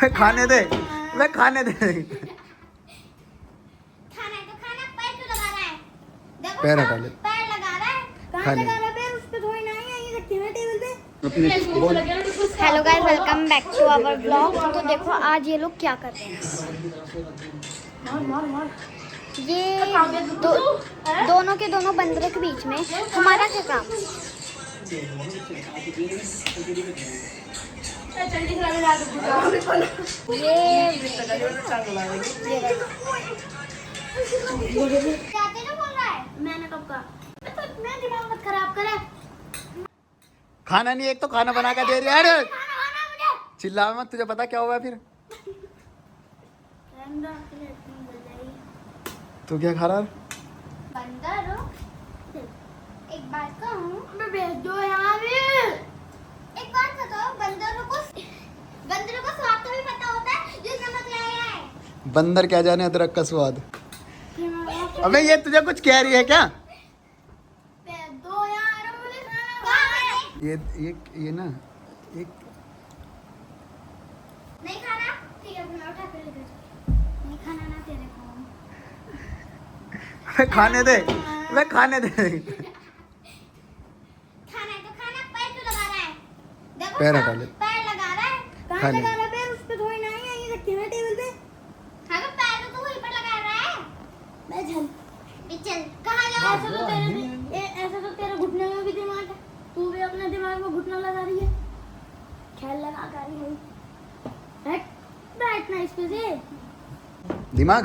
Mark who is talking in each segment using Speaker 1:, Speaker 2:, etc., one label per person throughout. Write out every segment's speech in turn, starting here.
Speaker 1: खाने दे, मैं खाने दे।
Speaker 2: खाना है तो खाना, पैर क्यों लगा रहा है? देखो
Speaker 1: पैर हटा ले।
Speaker 2: पैर लगा रहा है।
Speaker 1: खा
Speaker 2: कहाँ
Speaker 1: ले।
Speaker 2: लगा रहा है पैर? उस पे थोड़ी ना है, यहीं रखी है टेबल पे।
Speaker 1: बोल।
Speaker 2: Hello guys, welcome back to our blog. तो देखो आज ये लोग क्या कर रहे हैं। ये दोनों के दोनों बंदरों के बीच में हमारा क्या काम। ये जाते ना बोल रहा है। मैंने कब कहा? तो मैं दिमाग मत खराब करे।
Speaker 1: खाना नहीं, एक तो खाना बना के दे रही है। अरे
Speaker 2: खाना खाना मुझे।
Speaker 1: चिल्ला मत, तुझे पता क्या हुआ है फिर? तू क्या खा रहा है?
Speaker 2: बंदर हो? एक बात कहूँ, मैं भेज दो यार। एक बात बताओ, बंदरों को स्वाद तो भी पता होता है जो नमक लाया है।
Speaker 1: बंदर क्या जाने अदरक का स्वाद। अबे ये तुझे कुछ कह रही है क्या?
Speaker 2: भेज दो यार, मुझे खाना है।
Speaker 1: ये ना एक
Speaker 2: नहीं खाना? ठीक है, मैं उठा कर लेकर नहीं खाना ना तेरे को।
Speaker 1: मैं खाने दे, मैं खाने दे।
Speaker 2: खाना है तो खाना, पैर क्यों लगा रहा है? देखो
Speaker 1: पैर हटा ले।
Speaker 2: पैर लगा रहा है।
Speaker 1: खा
Speaker 2: कहाँ
Speaker 1: ले।
Speaker 2: लगा रहा है पैर? उस पे थोड़ी ना है, यहीं रखी है टेबल पे। हाँ तो पैर तो वहीं पर लगा रहा है। मैं चल कहाँ जा? ऐसा तो तेरे घुटने में भी दिमाग है। तू भी अपने दिमाग में घुटना लगा रही है। ख्याल लगा कर रही है। बैठना इस पे से।
Speaker 1: दिमाग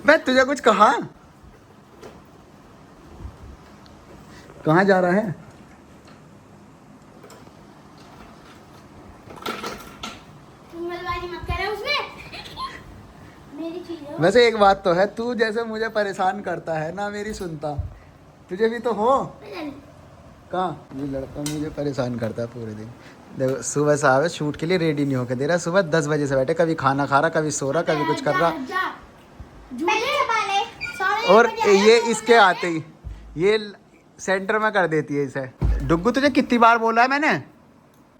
Speaker 1: मैं तुझे कुछ कहा? कहाँ जा रहा है?
Speaker 2: मलबाजी मत करे उसमें। मेरी चीज है।
Speaker 1: वैसे एक बात तो है, तू जैसे मुझे परेशान करता है ना, मेरी सुनता, तुझे भी तो हो। कहाँ ये लड़का मुझे परेशान करता है पूरे दिन। देखो सुबह से आवे, शूट के लिए रेडी नहीं होकर दे रहा। सुबह 10 बजे से बैठे, कभी खाना खा रहा, कभी सो रहा, कभी कुछ कर रहा। और ये इसके आते ही ये सेंटर में कर देती है इसे। डुग्गू तुझे कितनी बार बोला है मैंने?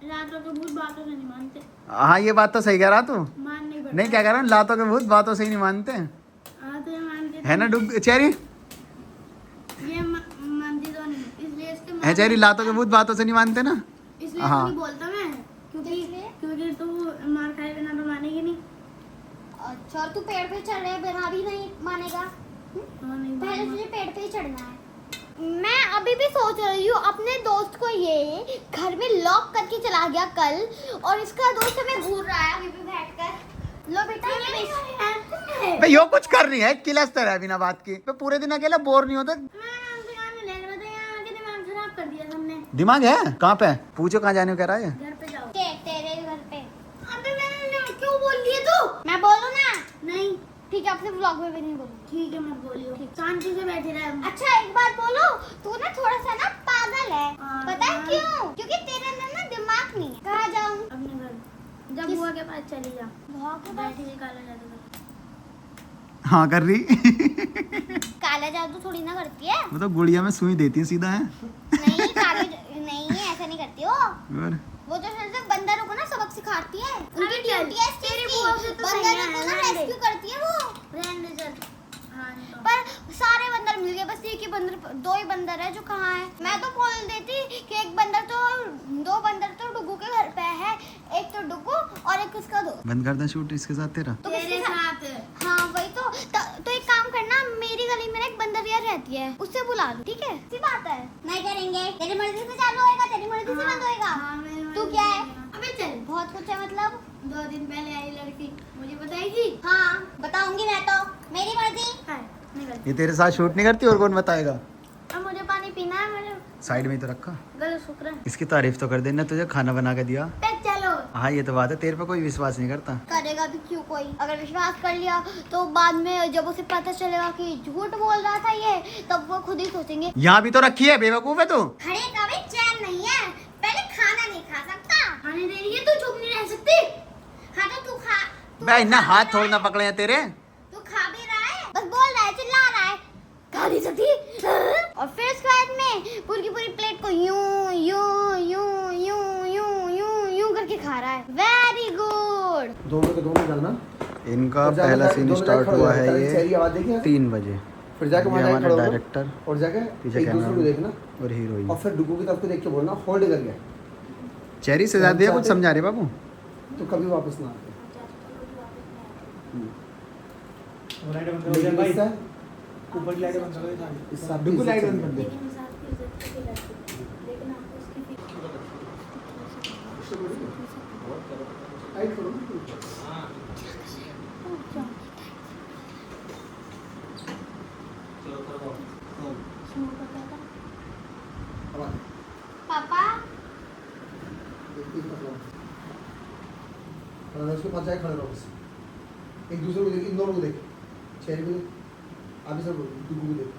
Speaker 2: लातों के भूत बातों से नहीं मानते।
Speaker 1: हाँ ये बात तो सही कह रहा तू।
Speaker 2: मान नहीं पड़ता।
Speaker 1: नहीं क्या कह रहा हूँ, लातों के भूत बातों से ही नहीं मानते,
Speaker 2: हाँ तो ये मानते
Speaker 1: है ना डुग्गू चेरी?
Speaker 2: ये मानती तो नहीं, इसलिए इसके
Speaker 1: है चेरी, लातों के भूत बातों से नहीं मानते ना।
Speaker 2: इसलिए
Speaker 1: हाँ।
Speaker 2: नहीं बोलता मैं, क्योंकि तू मार खाए बिना तो मानेगी नहीं। अच्छा, तू पेड़ पे चढ़ रहे बिना भी नहीं मानेगा। पहले तुझे पेड़ पे ही चढ़ना है। मैं अभी भी सोच रही हूँ, अपने दोस्त को ये घर में लॉक करके चला गया कल, और इसका दोस्त हमें घूर रहा है अभी भी बैठकर। लो बेटा,
Speaker 1: भाई यो कुछ कर रही है, किलस्तर है बिना बात की। मैं पूरे दिन अकेला बोर नहीं होता।
Speaker 2: दिमाग खराब कर दिया हमने।
Speaker 1: दिमाग है कहाँ पे? पूछो कहाँ जाने को कह रहा है।
Speaker 2: घर पे जाओ। तेरे घर पे। अबे मैंने क्यों बोल दिया तू? मैं बोलूं ना? नहीं। ठीक है, अपने ब्लॉग में भी नहीं बोलूं। ठीक है, मत बोलियो। शांति से बैठे रहे। अच्छा एक बात बोलो, तू ना थोड़ा सा ना पागल है। पता है क्यों? क्योंकि तेरे अंदर ना दिमाग नहीं है। कहाँ जाऊँ? अपने घर। जब बुआ के पास चली जा। बुआ के पास बैठी काला जादू।
Speaker 1: हाँ कर रही।
Speaker 2: काला जादू थोड़ी ना करती है।
Speaker 1: वो तो गुड़िया में सुई देती है सीधा है।
Speaker 2: नहीं नहीं, ऐसा नहीं करती हो।
Speaker 1: और
Speaker 2: वो तो सिर्फ बंदरों को ना सबक सिखाती है। उनकी ड्यूटी है तेरी बुआ से तो बंदरों को ना रेस्क्यू करती है वो। पर सारे बंदर मिल गए, बस एक ही बंदर, दो ही बंदर है जो कहाँ है। मैं तो बोल देती कि दो बंदर तो डुग्गू के घर पे है। एक तो डुग्गू और एक उसका दोस्त।
Speaker 1: बंद कर दे शूट इसके साथ तेरा।
Speaker 2: तो तेरे साथ। हाँ वही तो एक काम करना, मेरी गली में एक बंदरिया रहती है, उससे बुला लो, ठीक है? सी बात है। नहीं करेंगे, तेरी मर्जी से चालू होएगा, तेरी मर्जी से बंद होएगा। तू क्या है? अबे चल, बहुत कुछ है मतलब। 2 दिन पहले आई लड़की, मुझे बताएगी? हाँ बताऊंगी मैं तो, मेरी मर्जी।
Speaker 1: ये तेरे साथ शूट नहीं करती और कौन बताएगा?
Speaker 2: अब मुझे पानी पीना है, मुझे
Speaker 1: साइड में ही तो रखा।
Speaker 2: गलत शुक्र है।
Speaker 1: इसकी तारीफ तो कर देना, तुझे खाना बना के दिया।
Speaker 2: चलो।
Speaker 1: हाँ ये तो बात है, तेरे पे कोई विश्वास नहीं करता।
Speaker 2: करेगा भी क्यों कोई? अगर विश्वास कर लिया तो बाद में जब उसे पता चलेगा कि झूठ बोल रहा था ये, तब वो खुद ही सोचेंगे।
Speaker 1: यहाँ भी तो रखी है, बेवकूफ है तू।
Speaker 2: खड़े का भी चैन नहीं है, पहले खाना नहीं खा सकता। खाने दे रही है, तू चुप नहीं रह सकती। हाँ तो तू खा।
Speaker 1: भाई ना हाथ थोड़ना पकड़े हैं तेरे।
Speaker 2: तू खा भी रहा है, बस बोल रहा है, चिल्ला रहा है। खा नहीं सकती। और फिर उसके बाद में पूरी की पूरी प्लेट को यूं यूं यूं यूं यूं यूं यूं करके खा रहा है। Very good.
Speaker 3: दोनों के दोनों चलना।
Speaker 1: इनका
Speaker 3: और जाके
Speaker 1: पहला
Speaker 3: दोनों
Speaker 1: सीन
Speaker 3: जाके
Speaker 1: स्टार्ट
Speaker 3: खड़े हो
Speaker 1: हुआ
Speaker 3: जाओ,
Speaker 1: है
Speaker 3: पहले
Speaker 1: ये
Speaker 3: चेहरी आवाज देखिए।
Speaker 1: 3 बजे।
Speaker 3: फिर जाके
Speaker 1: ये
Speaker 3: वहाँ जाके
Speaker 1: हमारा
Speaker 3: खड़े हो जाओ।
Speaker 1: डायरेक्टर
Speaker 3: और जाके
Speaker 1: पीछे
Speaker 3: एक दूसरे को देखना
Speaker 1: और हीरोइन।
Speaker 3: और फिर डुगू की तरफ को देख के बोलना होल्ड करके,
Speaker 1: चेरी से ज्यादा है, कुछ समझा रहे बाबू।
Speaker 3: तो कभी वापस ना आते।
Speaker 4: लाइट बंद करो
Speaker 3: लेकिन
Speaker 4: भाई,
Speaker 3: इससे
Speaker 4: ऊपर की लाइट बंद करो।
Speaker 3: इससे आपकी
Speaker 4: बिल्कुल
Speaker 3: इज्जत
Speaker 4: लाइट बंद
Speaker 3: चली
Speaker 4: कर दे।
Speaker 3: जाएगी। टाइट करो ना। अब आ।
Speaker 2: पापा
Speaker 3: उसके पास जाए खड़े रहो बस। एक दूसरे को देख, इन दोनों को देख, चेहरे को देख। अभी सब बोलो, डुगू को देख।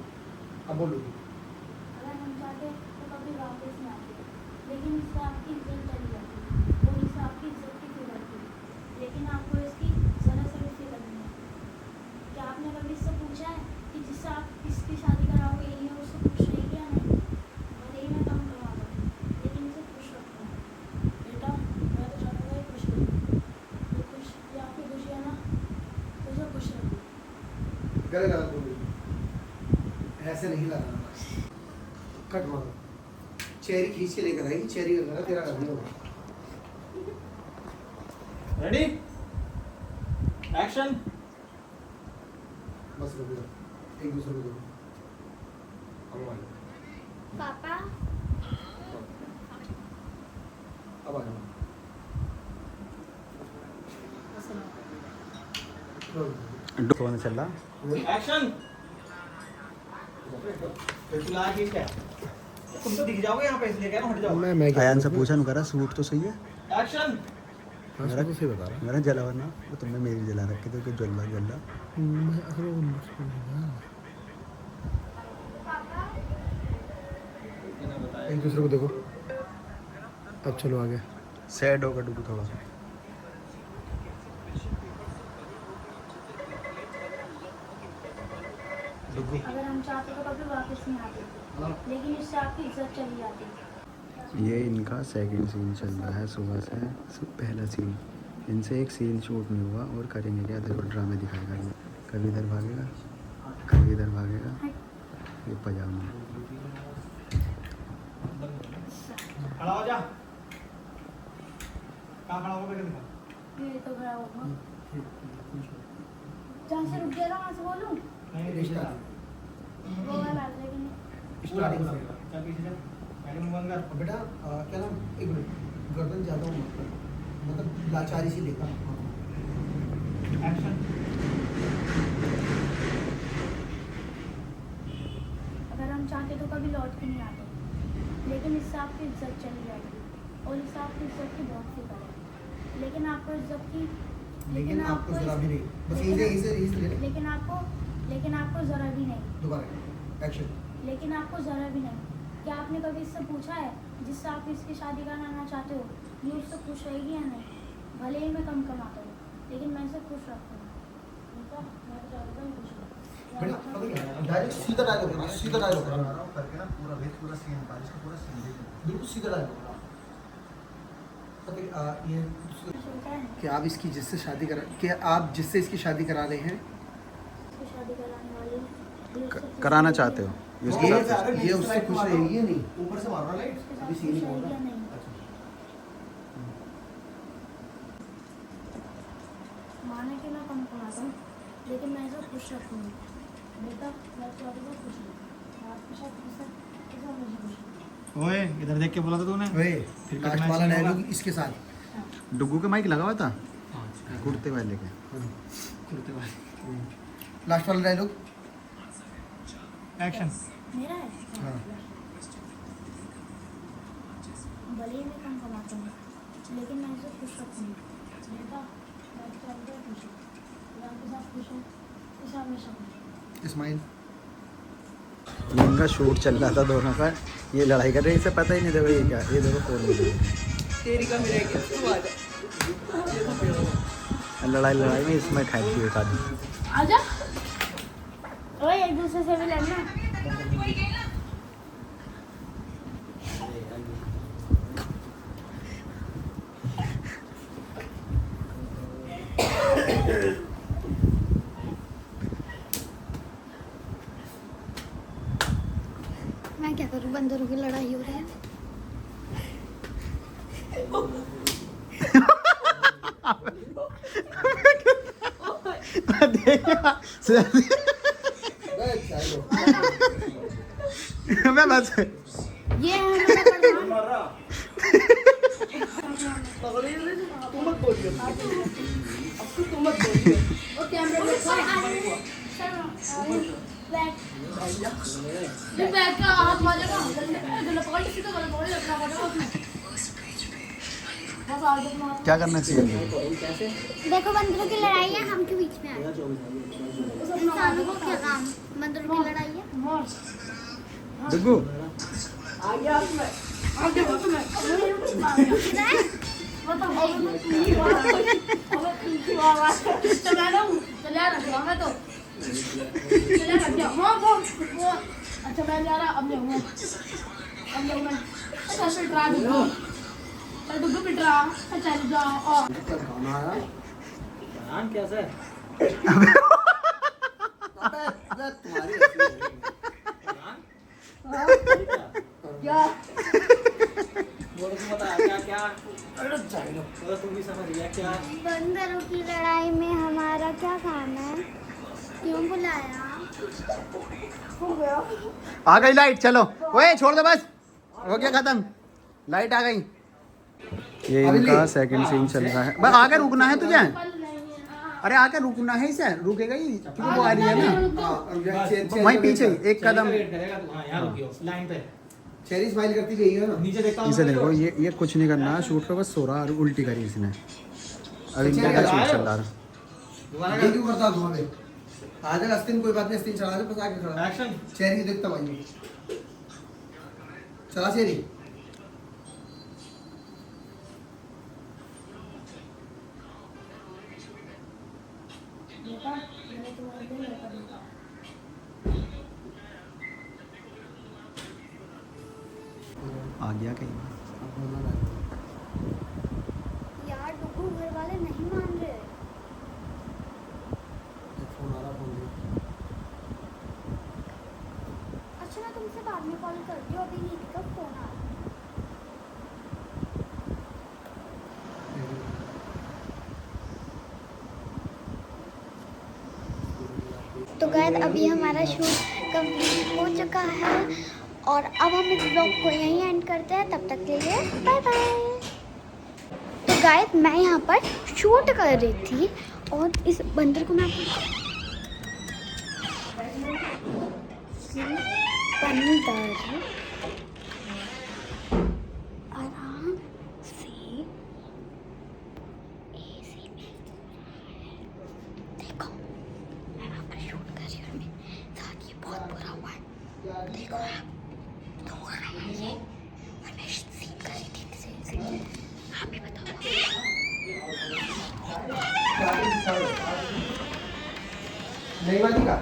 Speaker 3: अब बोलो।
Speaker 2: अगर हम चाहते तो कभी वापस नहीं आते, लेकिन इससे आपकी इज्जत चली जाती और इससे आपकी इज्जत की फिक्र थी, लेकिन आपको इसकी जरा सा भी फिक्र नहीं है। क्या आपने कभी इससे पूछा है कि जिससे आप इसकी शादी कराओगे ये उससे खुश रहेगी या नहीं? भले ही मैं कम कमा दूँ, लेकिन इसे खुश रखना है।
Speaker 5: बेटा मैं तो चाहता था ये खुश रहो, ये खुश, ये आपकी खुशी है ना, तो इसे खुश रखो।
Speaker 3: गले लगा दो, ऐसे नहीं लगाना। कट मारो, चेहरी खींच के लेकर आई, चेहरी का गला तेरा करने होगा।
Speaker 4: Ready action.
Speaker 3: बस रुक जाओ, एक दूसरे को देखो। अब आ जाओ,
Speaker 2: पापा
Speaker 3: अब आ जाओ।
Speaker 1: कौन चल रहा?
Speaker 4: एक्शन। फिलहाल ठीक है, तुम तो दिख जाओगे यहाँ पे, इसलिए कह रहा हूँ हट जाओ।
Speaker 3: मैं
Speaker 1: आयान से पूछा नु करा सूट तो सही है।
Speaker 4: एक्शन।
Speaker 3: मेरा तो सही बता रहा
Speaker 1: मेरा जला वरना वो तुमने मेरी जला रखी थी कि जल्दा जल्दा।
Speaker 3: एक दूसरे को देखो। अब चलो आगे।
Speaker 1: सैड होगा डुगू थोड़ा सा।
Speaker 2: अगर हम चाहते तो कभी वापस नहीं आते, लेकिन इससे आपकी इज्जत चली जाती।
Speaker 1: ये इनका सेकंड सीन चल रहा है सुबह से। पहला सीन इनसे एक सीन शूट नहीं हुआ और करेंगे क्या, देखो ड्रामे दिखाएगा ये। कभी इधर भागेगा, कभी इधर भागेगा। ये पजामा
Speaker 4: खड़ा हो जा। कहाँ खड़ा होगा दिखा।
Speaker 2: ये तो खड़ा होगा, जहाँ से रुक गया था वहाँ से बोलूँ।
Speaker 4: नहीं
Speaker 2: वो वाला लेकिन
Speaker 3: स्टार्टिंग से।
Speaker 4: चल पीछे जा, गाड़ी में बंद कर।
Speaker 3: बेटा क्या नाम, एक मिनट, गर्दन ज़्यादा हो मत कर, मतलब लाचारी सी देखा।
Speaker 4: एक्शन।
Speaker 2: अगर हम चाहते तो कभी लौट के नहीं आते, लेकिन इससे आपकी इज्जत चली जाएगी और इससे आपकी इज्जत की बहुत फिक्र है, लेकिन आपको इज्जत की
Speaker 3: लेकिन आपको जरा भी नहीं, बस
Speaker 2: लेकिन आपको ज़रा भी नहीं।
Speaker 3: दोबारा एक्शन।
Speaker 2: लेकिन आपको ज़रा भी नहीं। क्या आपने कभी इससे पूछा है जिससे आप इसकी शादी कराना चाहते हो ये उससे खुश रहेगी या नहीं? भले ही मैं कम कमाता हूँ, लेकिन मैं इसे खुश रखूँगा।
Speaker 5: बेटा मैं तो चाहता था ये खुश रहो।
Speaker 3: बेटा पता क्या, डायरेक्ट सीधा डायलॉग करना, सीधा डायलॉग करना,
Speaker 1: करके ना पूरा सीन था, इसका पूरा सीन
Speaker 3: बिल्कुल सीधा डायलॉग करना। पता क्या, ये
Speaker 2: सोचा है
Speaker 3: कि आप इसकी जिससे शादी करा, कि आप जिससे इसकी शादी करा रहे हैं,
Speaker 2: इसकी शादी कराने वाले ये उससे खुश
Speaker 1: कराना
Speaker 2: रहेगी
Speaker 1: चाहते हो ये उसके
Speaker 3: ये
Speaker 1: साथ।
Speaker 3: ये उससे खुश रहेगी या नहीं?
Speaker 4: ऊपर से मारो लाइट।
Speaker 2: उसके साथ
Speaker 3: अभी
Speaker 2: खुश
Speaker 3: सीन ही बोल
Speaker 2: रहेगी
Speaker 3: रहा
Speaker 2: या
Speaker 3: है।
Speaker 2: नहीं? माने कि मैं कम कमाता हूँ, लेकिन मैं इसे खुश रखूँगी।
Speaker 5: बेटा मैं तो चाहता था खुश रहो, आपके साथ खुश है, इसे मुझे खुश है।
Speaker 4: ओए इधर देख के बोला था तूने।
Speaker 3: ओए
Speaker 4: क्रिकेट
Speaker 3: लास्ट
Speaker 4: मैच
Speaker 3: वाला
Speaker 4: नहीं होगा।
Speaker 3: डायलॉग इसके साथ।
Speaker 1: डुगू के माइक लगा हुआ था कुर्ते वाले के।
Speaker 4: कुर्ते वाले।
Speaker 3: लास्ट वाला डायलॉग।
Speaker 4: एक्शन।
Speaker 2: मेरा है।
Speaker 3: हाँ।
Speaker 2: भले ही मैं कम कमाता हूँ, लेकिन मैं इसे खुश रखूँगी।
Speaker 5: बेटा मैं तो चाहता था खुश हो, मैं आपके साथ खुश हूँ, इसे हमेशा खुश।
Speaker 3: स्माइल।
Speaker 1: इनका शूट चल रहा था दोनों का। ये लड़ाई कर रहे हैं, इसे पता ही नहीं देखो ये क्या, ये देखो फोन में
Speaker 4: तेरी का मेरे क्या, तू आ जा।
Speaker 1: लड़ाई में इसमें खाई थी एक आदमी।
Speaker 2: आजा। ओए एक दूसरे से भी लड़ना। मैं क्या करूं, बंदरों की लड़ाई हो रही है।
Speaker 1: मैं बस
Speaker 2: ये है हमारा प्रधान।
Speaker 4: मार रहा
Speaker 5: तुम मत बोलिए, अब तो तुम मत बोलिए। और कैमरे में बैठ का हाथ मारेगा, गले पकड़ के सीधा गले पकड़ के रखना पड़ेगा उसमें। बस आगे मार।
Speaker 1: क्या करना चाहिए?
Speaker 2: देखो बंदरों की लड़ाई है, हम के बीच में है। इंसानों को क्या काम, बंदरों की लड़ाई है।
Speaker 5: मार।
Speaker 1: डुगू
Speaker 5: आगे हाथ में, आगे हाथ में।
Speaker 2: किधर है?
Speaker 5: बताओ, अबे पिंकी वाला चला रहा हूँ, चला रहा मैं तो चला रहा क्या? वो अच्छा मैं जा रहा, अब जाऊँगा, अब जाऊँगा। अच्छा फिर ट्रा दूँ, चल दूँ फिर ट्रा, चल जाओ। और
Speaker 3: खाना आया
Speaker 4: नाम कैसा है?
Speaker 3: तुम्हारी
Speaker 5: क्या
Speaker 4: बोलो तुम बता क्या क्या? बोलो तुम भी समझ गया क्या?
Speaker 2: बंदरों की लड़ाई में हमारा क्या काम है? क्यों बुलाया?
Speaker 5: हो गया?
Speaker 1: आ गई लाइट, चलो ओए छोड़ दो बस, हो गया खत्म, लाइट आ गई। ये इनका सेकंड सीन चल रहा है। बस आगे रुकना है तुझे, अरे आगे रुकना है इसे, रुकेगा ही क्योंकि वो आ रही है ना वहीं पीछे एक कदम।
Speaker 4: वेट करेगा तू। हाँ यहाँ रुकियो लाइन पे।
Speaker 3: चेरी स्माइल करती गई है ना।
Speaker 4: नीचे देखता हूँ
Speaker 1: इसे देखो, ये कुछ नहीं करना है, शूट पे बस सो रहा और उल्टी करी इसने। अब इनका क्या शूट चल रहा है?
Speaker 4: दोबारा
Speaker 3: ये क्यों करता धुआं में? आ जाएगा अस्तिन, कोई बात नहीं, अस्तिन चला दे, बस आगे खड़ा।
Speaker 4: एक्शन।
Speaker 3: चेरी देखता भाई, चला चेरी।
Speaker 5: बेटा मैंने तुम्हारे लिए लड़का देखा।
Speaker 1: आ गया कहीं
Speaker 2: यार डुगू, घर वाले नहीं मान रहे।
Speaker 3: फोन आ रहा, फोन दे।
Speaker 2: अच्छा मैं तुमसे बाद में कॉल करती हूँ, अभी नीति का फोन आ रहा है। तो गाइस अभी हमारा शूट कंप्लीट हो चुका है और अब हम इस ब्लॉग को यहीं एंड करते हैं। तब तक के लिए बाय बाय। तो गाइस मैं यहाँ पर शूट कर रही थी और इस बंदर को मैं बंदर आराम से एसी में देखो, मैं वहाँ पर शूट कर रही हूँ, मेरे साथ ये बहुत बुरा हुआ है। देखो आप तो आ रहा है ये, और मैं सीन कर रही थी इसे। आप भी बताओ।
Speaker 3: नहीं वाली का